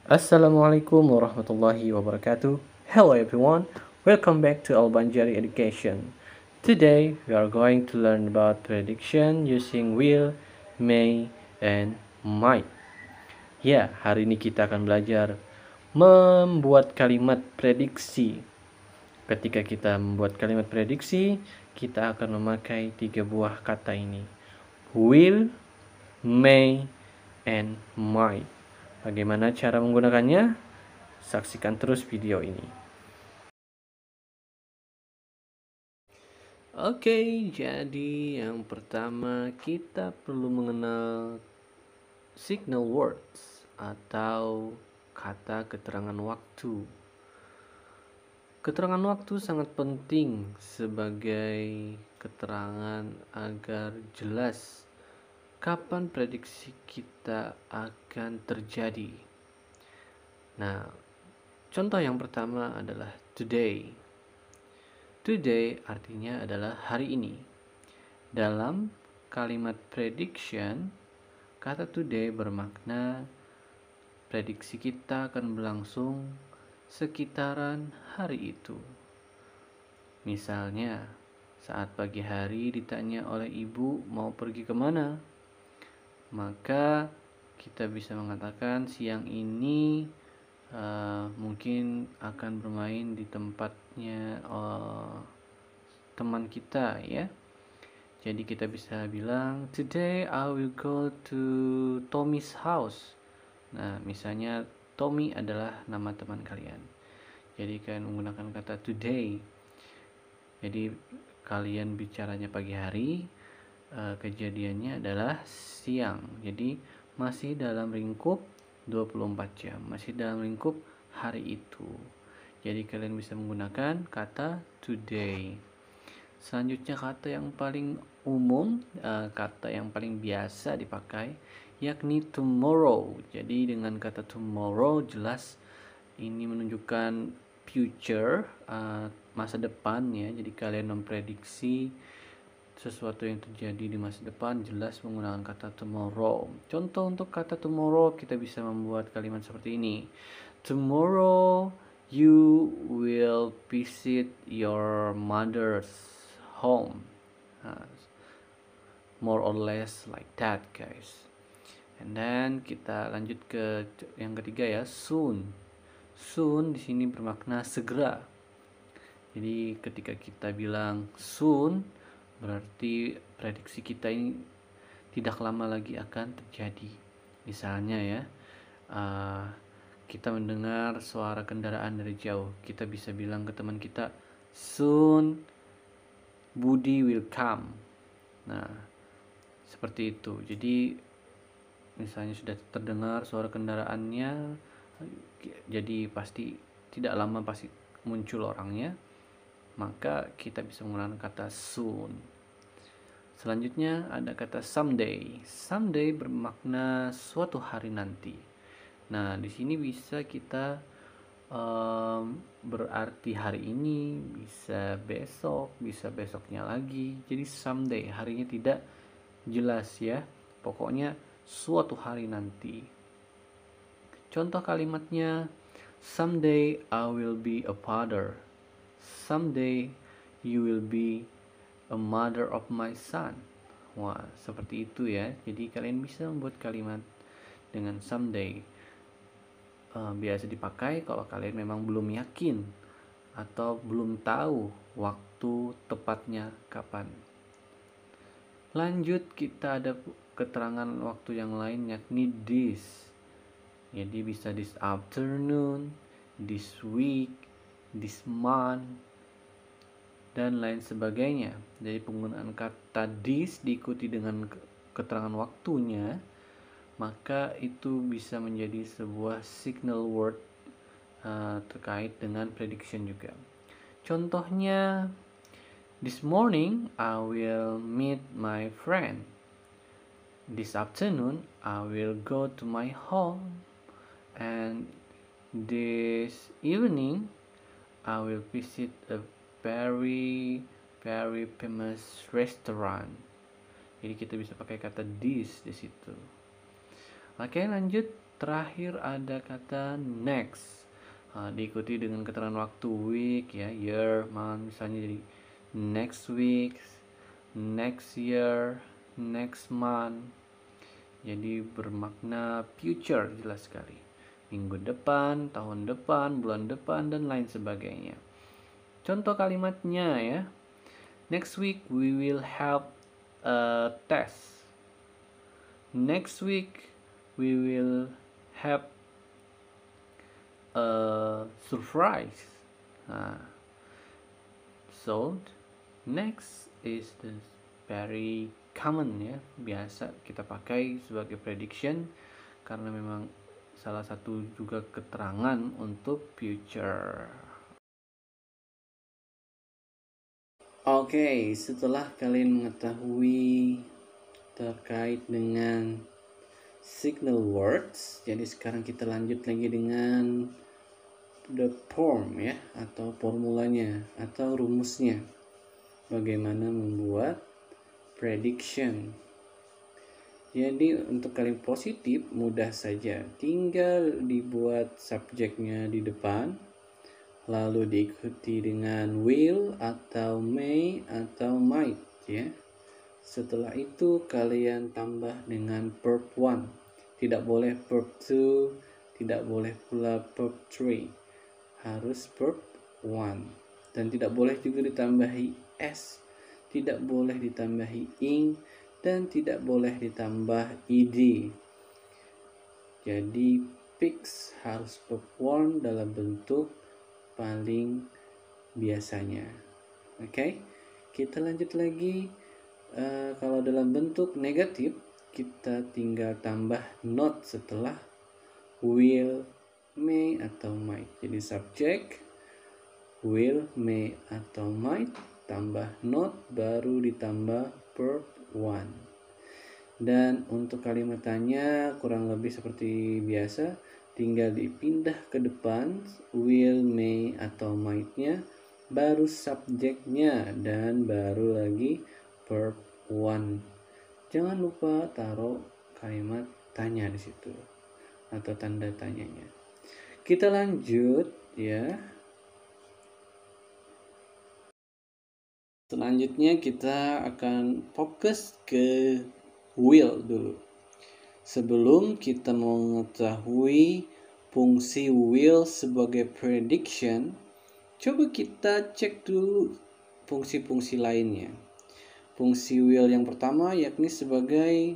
Assalamualaikum warahmatullahi wabarakatuh. Hello everyone, welcome back to Albanjari Education. Today we are going to learn about prediction using will, may, and might. Ya, hari ini kita akan belajar membuat kalimat prediksi. Ketika kita membuat kalimat prediksi, kita akan memakai tiga buah kata ini. Will, may, and might. Bagaimana cara menggunakannya? Saksikan terus video ini. Oke, jadi yang pertama kita perlu mengenal signal words atau kata keterangan waktu. Keterangan waktu sangat penting sebagai keterangan agar jelas kapan prediksi kita akan terjadi. Nah, contoh yang pertama adalah today. Today artinya adalah hari ini. Dalam kalimat prediction, kata today bermakna prediksi kita akan berlangsung sekitaran hari itu. Misalnya, saat pagi hari ditanya oleh ibu mau pergi kemana, maka kita bisa mengatakan siang ini mungkin akan bermain di tempatnya teman kita ya. Jadi kita bisa bilang today I will go to Tommy's house. Nah, misalnya Tommy adalah nama teman kalian. Jadi kalian menggunakan kata today. Jadi kalian bicaranya pagi hari, kejadiannya adalah siang. Jadi masih dalam lingkup 24 jam, masih dalam lingkup hari itu. Jadi kalian bisa menggunakan kata today. Selanjutnya kata yang paling umum, kata yang paling biasa dipakai yakni tomorrow. Jadi dengan kata tomorrow jelas ini menunjukkan future, masa depan ya. Jadi kalian memprediksi sesuatu yang terjadi di masa depan jelas menggunakan kata tomorrow. Contoh untuk kata tomorrow kita bisa membuat kalimat seperti ini. Tomorrow you will visit your mother's home. More or less like that guys. And then kita lanjut ke yang ketiga ya, soon. Soon di sini bermakna segera. Jadi ketika kita bilang soon berarti prediksi kita ini tidak lama lagi akan terjadi. Misalnya ya, kita mendengar suara kendaraan dari jauh, kita bisa bilang ke teman kita, soon Budi will come. Nah, seperti itu. Jadi misalnya sudah terdengar suara kendaraannya, jadi pasti tidak lama pasti muncul orangnya, maka kita bisa menggunakan kata soon. Selanjutnya ada kata someday. Someday bermakna suatu hari nanti. Nah, di sini bisa kita berarti hari ini, bisa besok, bisa besoknya lagi. Jadi someday, harinya tidak jelas ya. Pokoknya suatu hari nanti. Contoh kalimatnya, someday I will be a father. Someday you will be a mother of my son. Wah, seperti itu ya. Jadi kalian bisa membuat kalimat dengan someday. Biasa dipakai kalau kalian memang belum yakin atau belum tahu waktu tepatnya kapan. Lanjut, kita ada keterangan waktu yang lain yakni this. Jadi bisa this afternoon, this week, this month, dan lain sebagainya. Jadi penggunaan kata this diikuti dengan keterangan waktunya, maka itu bisa menjadi sebuah signal word terkait dengan prediction juga. Contohnya, this morning I will meet my friend. This afternoon I will go to my home. And this evening I will visit a very famous restaurant. Jadi kita bisa pakai kata this di situ. Oke, lanjut. Terakhir ada kata next. Diikuti dengan keterangan waktu week ya, year, month, misalnya jadi next week, next year, next month. Jadi bermakna future jelas sekali. Minggu depan, tahun depan, bulan depan, dan lain sebagainya. Contoh kalimatnya ya. Next week we will have a test. Next week we will have a surprise. So next is the very common ya, biasa kita pakai sebagai prediction karena memang salah satu juga keterangan untuk future. Oke, setelah kalian mengetahui terkait dengan signal words, jadi sekarang kita lanjut lagi dengan the form ya, atau formulanya atau rumusnya. Bagaimana membuat prediction. Jadi untuk kalian positif mudah saja, tinggal dibuat subjeknya di depan, lalu diikuti dengan will atau may atau might ya. Setelah itu kalian tambah dengan verb 1. Tidak boleh verb 2, tidak boleh pula verb 3. Harus verb 1. Dan tidak boleh juga ditambahi s, tidak boleh ditambahi ing, dan tidak boleh ditambah ed. Jadi fix harus verb 1 dalam bentuk paling biasanya. Oke, kita lanjut lagi. Kalau dalam bentuk negatif kita tinggal tambah not setelah will, may atau might. Jadi subjek will, may atau might tambah not baru ditambah verb 1. Dan untuk kalimat tanya kurang lebih seperti biasa, tinggal dipindah ke depan will, may atau might-nya, baru subjeknya, dan baru lagi verb 1. Jangan lupa taruh kalimat tanya di situ atau tanda tanyanya. Kita lanjut ya. Selanjutnya kita akan fokus ke will dulu. Sebelum kita mengetahui fungsi will sebagai prediction, coba kita cek dulu fungsi-fungsi lainnya. Fungsi will yang pertama yakni sebagai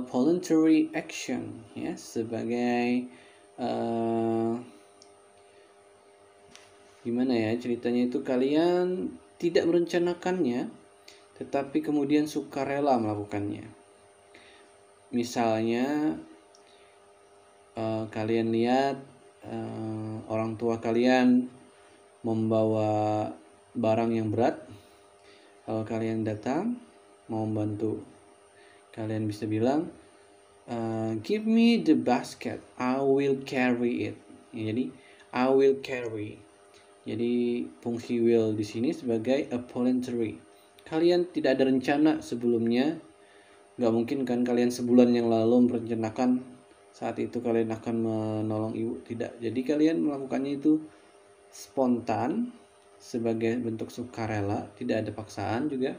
voluntary action ya, sebagai gimana ya ceritanya itu, kalian tidak merencanakannya tetapi kemudian sukarela melakukannya. Misalnya kalian lihat orang tua kalian membawa barang yang berat. Kalau kalian datang mau membantu, kalian bisa bilang, give me the basket, I will carry it. Ya, jadi I will carry. Jadi fungsi will di sini sebagai a voluntary. Kalian tidak ada rencana sebelumnya, nggak mungkin kan kalian sebulan yang lalu merencanakan saat itu kalian akan menolong ibu, tidak. Jadi kalian melakukannya itu spontan sebagai bentuk sukarela, tidak ada paksaan juga.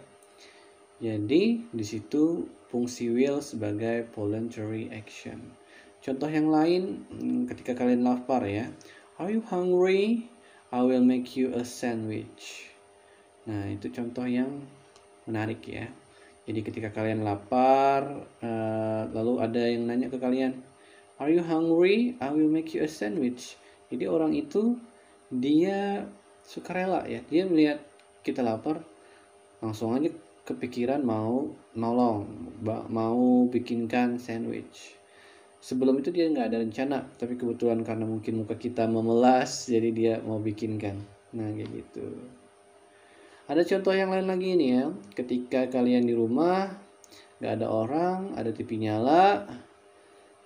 Jadi di situ fungsi will sebagai voluntary action. Contoh yang lain, ketika kalian lapar ya, are you hungry? I will make you a sandwich. Nah itu contoh yang menarik ya. Jadi ketika kalian lapar, lalu ada yang nanya ke kalian, are you hungry? I will make you a sandwich. Jadi orang itu dia sukarela ya, dia melihat kita lapar langsung aja kepikiran mau nolong, mau bikinkan sandwich. Sebelum itu dia nggak ada rencana, tapi kebetulan karena mungkin muka kita memelas jadi dia mau bikinkan. Nah kayak gitu. Ada contoh yang lain lagi nih ya, ketika kalian di rumah nggak ada orang, ada TV nyala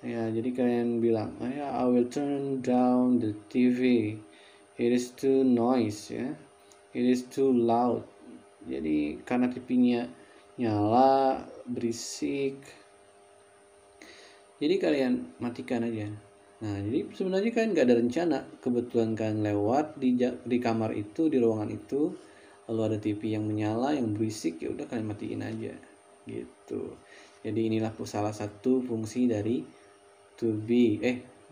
ya, jadi kalian bilang, I will turn down the TV. It is too noise ya. It is too loud. Jadi karena TV-nya nyala, berisik. Jadi kalian matikan aja. Nah, jadi sebenarnya kan nggak ada rencana, kebetulan kalian lewat di kamar itu, di ruangan itu, lalu ada TV yang menyala, yang berisik, ya udah kalian matiin aja, gitu. Jadi inilah salah satu fungsi dari to be,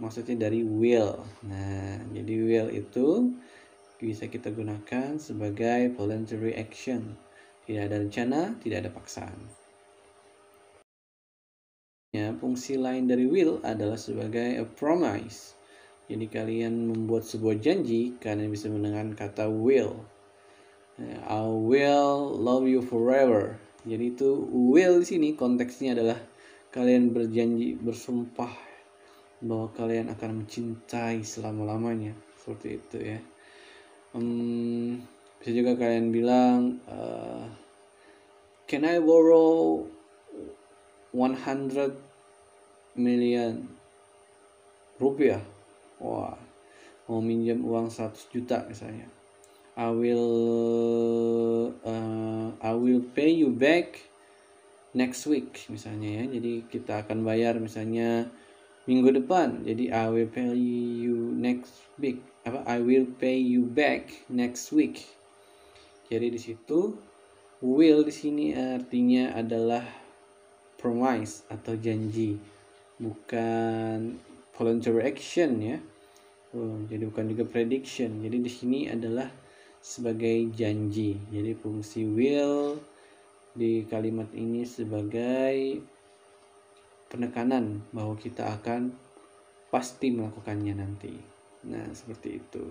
maksudnya dari will. Nah, jadi will itu bisa kita gunakan sebagai voluntary action. Tidak ada rencana, tidak ada paksaan. Fungsi lain dari will adalah sebagai a promise. Jadi kalian membuat sebuah janji, kalian bisa menggunakan kata will. I will love you forever. Jadi itu will di sini konteksnya adalah kalian berjanji, bersumpah bahwa kalian akan mencintai selama-lamanya. Seperti itu ya. Bisa juga kalian bilang, can I borrow 100 million rupiah? Wah, mau minjam uang 100 juta misalnya. I will pay you back next week misalnya ya. Jadi kita akan bayar misalnya minggu depan. Jadi I will pay you next week. I will pay you back next week. Jadi di situ will di sini artinya adalah promise atau janji, bukan voluntary action ya. Jadi bukan juga prediction. Jadi di sini adalah sebagai janji. Jadi fungsi will di kalimat ini sebagai penekanan bahwa kita akan pasti melakukannya nanti. Nah, seperti itu.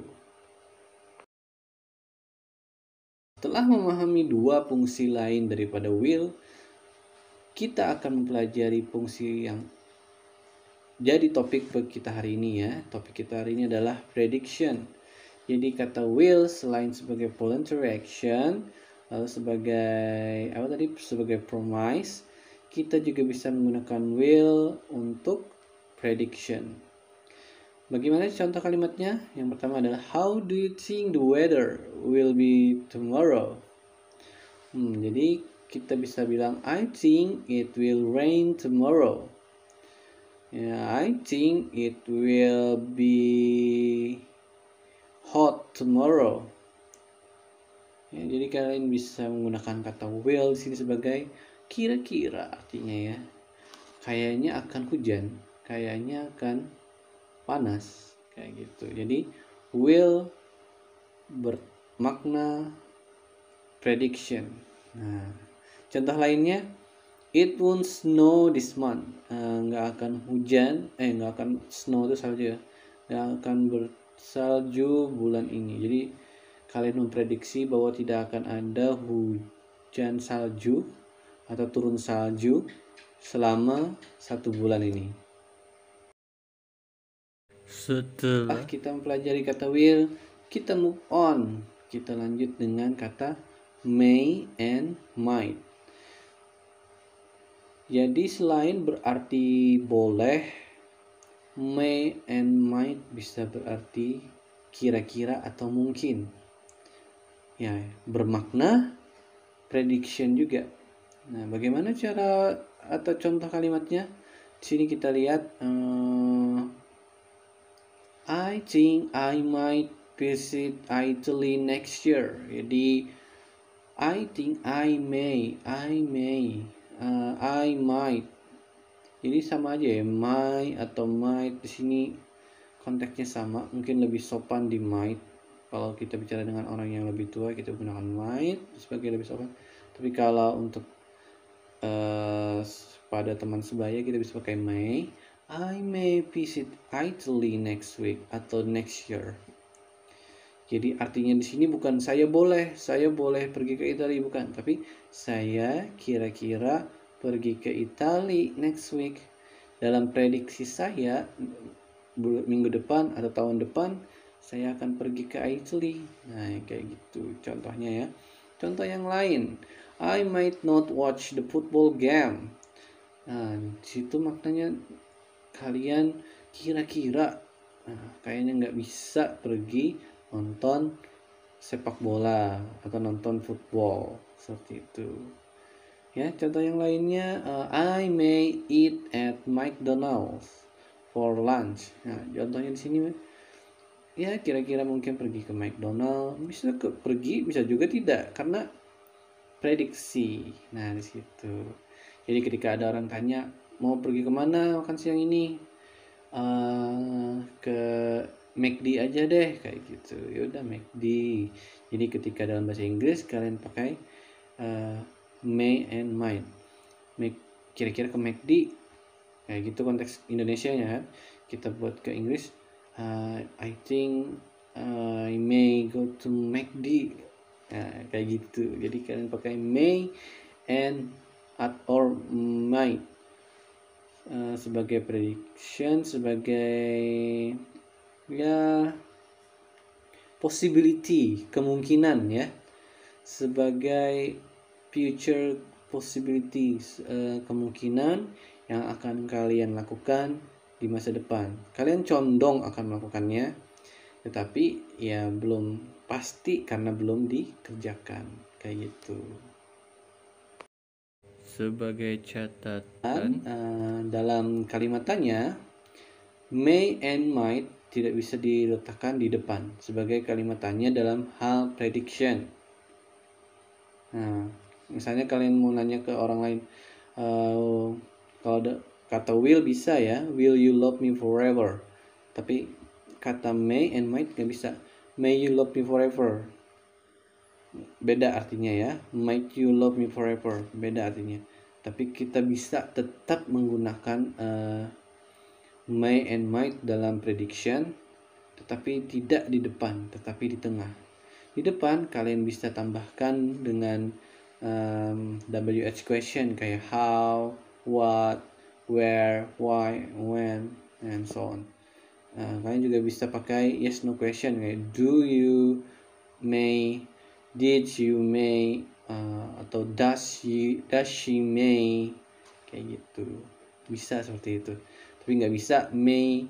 Setelah memahami dua fungsi lain daripada will, kita akan mempelajari fungsi yang jadi topik kita hari ini ya. Topik kita hari ini adalah prediction. Jadi kata will selain sebagai voluntary action, lalu sebagai promise, kita juga bisa menggunakan will untuk prediction. Bagaimana contoh kalimatnya? Yang pertama adalah how do you think the weather will be tomorrow? Jadi kita bisa bilang I think it will rain tomorrow. I think it will be hot tomorrow. Jadi kalian bisa menggunakan kata will di sini sebagai kira-kira, artinya ya. Kayaknya akan hujan, kayaknya akan panas, kayak gitu. Jadi will bermakna prediction. Nah, contoh lainnya, it won't snow this month. Nggak akan hujan, nggak akan snow itu salju ya. Nggak akan bersalju bulan ini. Jadi kalian memprediksi bahwa tidak akan ada hujan salju atau turun salju selama 1 bulan ini. Setelah kita mempelajari kata will, kita move on. Kita lanjut dengan kata may and might. Jadi selain berarti boleh, may and might bisa berarti kira-kira atau mungkin. Ya, bermakna prediction juga. Nah, bagaimana cara atau contoh kalimatnya? Di sini kita lihat I think I might visit Italy next year. Jadi I think I might. Jadi sama aja ya, might atau might di sini konteksnya sama, mungkin lebih sopan di might. Kalau kita bicara dengan orang yang lebih tua, kita gunakan might sebagai lebih sopan. Tapi kalau untuk pada teman sebaya, kita bisa pakai may. I may visit Italy next week atau next year. Jadi artinya di sini bukan saya boleh pergi ke Italia, bukan, tapi saya kira-kira pergi ke Italia next week. Dalam prediksi saya minggu depan atau tahun depan saya akan pergi ke Italy. Nah, kayak gitu contohnya ya. Contoh yang lain, I might not watch the football game. Nah, situ maknanya kalian kira-kira kayaknya nggak bisa pergi nonton sepak bola atau nonton football, seperti itu. Ya, contoh yang lainnya, I may eat at McDonald's for lunch. Nah, contohnya di sini ya kira-kira mungkin pergi ke McDonald, pergi, bisa juga tidak, karena prediksi. Nah, di situ. Jadi ketika ada orang tanya mau pergi kemana makan siang ini, ke McD aja deh kayak gitu. Ya udah McD. Jadi ketika dalam bahasa Inggris kalian pakai may and might. Kira-kira ke McD kayak gitu konteks Indonesia nya kan. Kita buat ke Inggris, I think I may go to McD. Nah, kayak gitu. Jadi kalian pakai may and at or might sebagai prediction, sebagai ya possibility, kemungkinan ya, sebagai future possibilities, kemungkinan yang akan kalian lakukan di masa depan. Kalian condong akan melakukannya, tetapi ya belum pasti karena belum dikerjakan kayak gitu. Sebagai catatan, dalam kalimat tanya, may and might tidak bisa diletakkan di depan sebagai kalimat tanya dalam hal prediction. Nah, misalnya kalian mau nanya ke orang lain, kalau kata will bisa ya, will you love me forever. Tapi kata may and might nggak bisa. May you love me forever. Beda artinya ya. Might you love me forever. Beda artinya. Tapi kita bisa tetap menggunakan may and might dalam prediction, tetapi tidak di depan, tetapi di tengah. Di depan kalian bisa tambahkan dengan WH question kayak how, what, where, why, when, and so on. Kalian juga bisa pakai yes no question kayak do you, may, did you, may, atau does she may, kayak gitu. Bisa seperti itu. Tapi nggak bisa may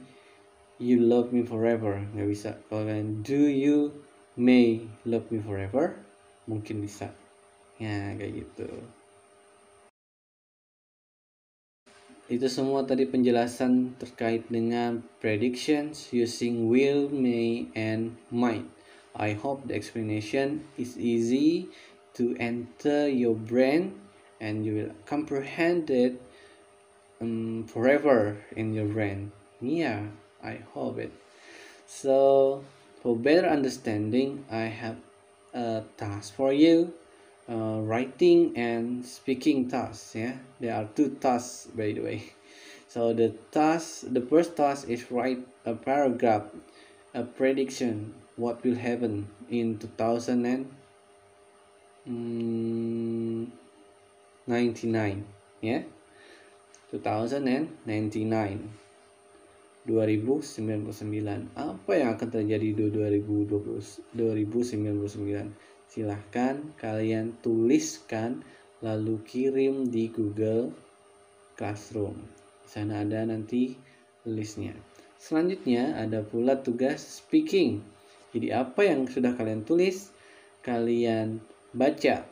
you love me forever, nggak bisa. Kalau kalian do you may love me forever, mungkin bisa ya, kayak gitu. Itu semua tadi penjelasan terkait dengan predictions using will, may, and might. I hope the explanation is easy to enter your brain and you will comprehend it forever in your brain. Yeah, I hope it. So, for better understanding, I have a task for you. Writing and speaking tasks. Yeah, there are two tasks by the way. So the first task is write a paragraph, a prediction what will happen in 2099. Yeah, 2099. 2099. Apa yang akan terjadi di 2099? Silahkan kalian tuliskan lalu kirim di Google Classroom. Di sana ada nanti listnya. Selanjutnya ada pula tugas speaking. Jadi apa yang sudah kalian tulis, kalian baca.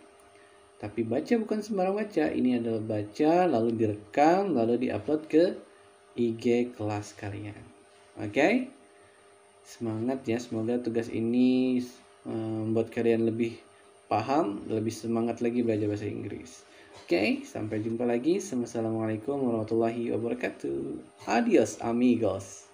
Tapi baca bukan sembarang baca. Ini adalah baca lalu direkam lalu diupload ke IG kelas kalian. Oke? Semangat ya, semoga tugas ini membuat kalian lebih paham, lebih semangat lagi belajar bahasa Inggris. Oke, sampai jumpa lagi. Assalamualaikum warahmatullahi wabarakatuh. Adios amigos.